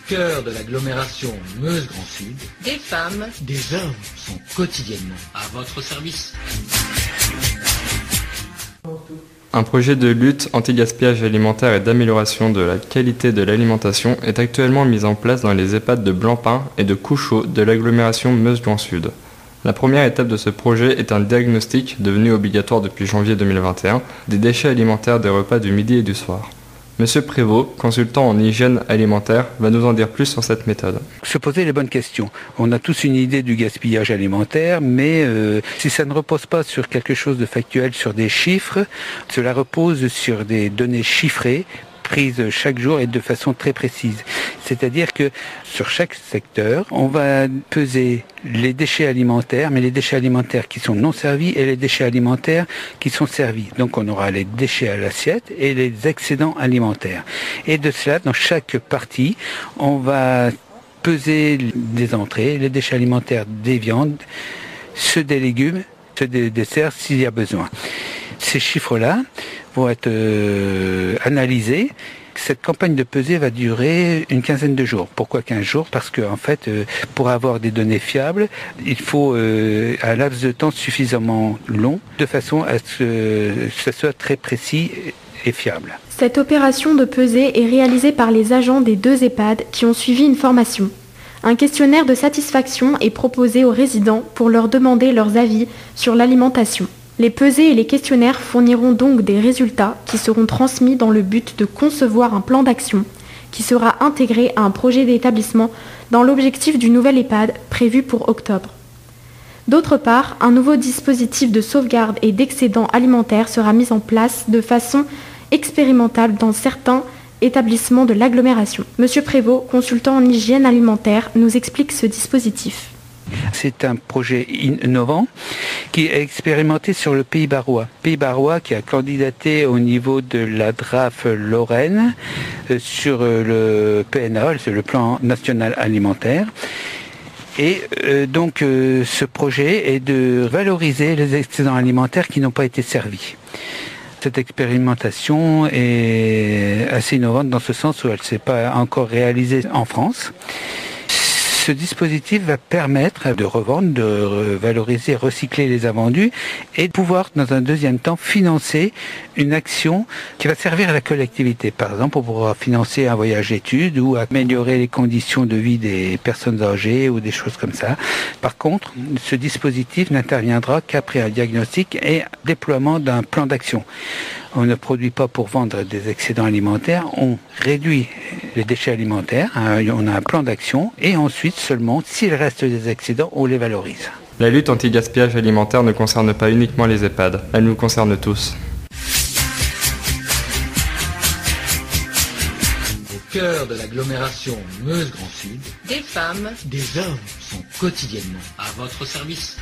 cœur de l'agglomération Meuse-Grand Sud, des femmes, des hommes sont quotidiennement à votre service. Un projet de lutte anti-gaspillage alimentaire et d'amélioration de la qualité de l'alimentation est actuellement mis en place dans les EHPAD de Blancpain et de Couchot de l'agglomération Meuse-Grand Sud. La première étape de ce projet est un diagnostic, devenu obligatoire depuis janvier 2021, des déchets alimentaires des repas du midi et du soir. Monsieur Prévost, consultant en hygiène alimentaire, va nous en dire plus sur cette méthode. Se poser les bonnes questions. On a tous une idée du gaspillage alimentaire, mais si ça ne repose pas sur quelque chose de factuel, sur des chiffres, cela repose sur des données chiffrées, prises chaque jour et de façon très précise. C'est-à-dire que sur chaque secteur, on va peser les déchets alimentaires, mais les déchets alimentaires qui sont non servis et les déchets alimentaires qui sont servis. Donc on aura les déchets à l'assiette et les excédents alimentaires. Et de cela, dans chaque partie, on va peser des entrées, les déchets alimentaires des viandes, ceux des légumes, ceux des desserts s'il y a besoin. Ces chiffres-là vont être analysés. Cette campagne de pesée va durer une quinzaine de jours. Pourquoi 15 jours? Parce que en fait, pour avoir des données fiables, il faut un laps de temps suffisamment long, de façon à ce que ce soit très précis et fiable. Cette opération de pesée est réalisée par les agents des 2 EHPAD qui ont suivi une formation. Un questionnaire de satisfaction est proposé aux résidents pour leur demander leurs avis sur l'alimentation. Les pesées et les questionnaires fourniront donc des résultats qui seront transmis dans le but de concevoir un plan d'action qui sera intégré à un projet d'établissement dans l'objectif du nouvel EHPAD prévu pour octobre. D'autre part, un nouveau dispositif de sauvegarde et d'excédent alimentaire sera mis en place de façon expérimentale dans certains établissements de l'agglomération. Monsieur Prévost, consultant en hygiène alimentaire, nous explique ce dispositif. C'est un projet innovant qui est expérimenté sur le Pays Barrois. Pays Barrois qui a candidaté au niveau de la DRAF Lorraine sur le PNA, c'est le Plan National Alimentaire. Et donc ce projet est de valoriser les excédents alimentaires qui n'ont pas été servis. Cette expérimentation est assez innovante dans ce sens où elle ne s'est pas encore réalisée en France. Ce dispositif va permettre de revendre, de valoriser, recycler les invendus et de pouvoir, dans un deuxième temps, financer une action qui va servir à la collectivité. Par exemple, on pourra financer un voyage d'études ou améliorer les conditions de vie des personnes âgées ou des choses comme ça. Par contre, ce dispositif n'interviendra qu'après un diagnostic et un déploiement d'un plan d'action. On ne produit pas pour vendre des excédents alimentaires, on réduit les déchets alimentaires, on a un plan d'action et ensuite seulement, s'il reste des excédents, on les valorise. La lutte anti-gaspillage alimentaire ne concerne pas uniquement les EHPAD, elle nous concerne tous. au cœur de l'agglomération Meuse-Grand Sud, des femmes, des hommes sont quotidiennement à votre service.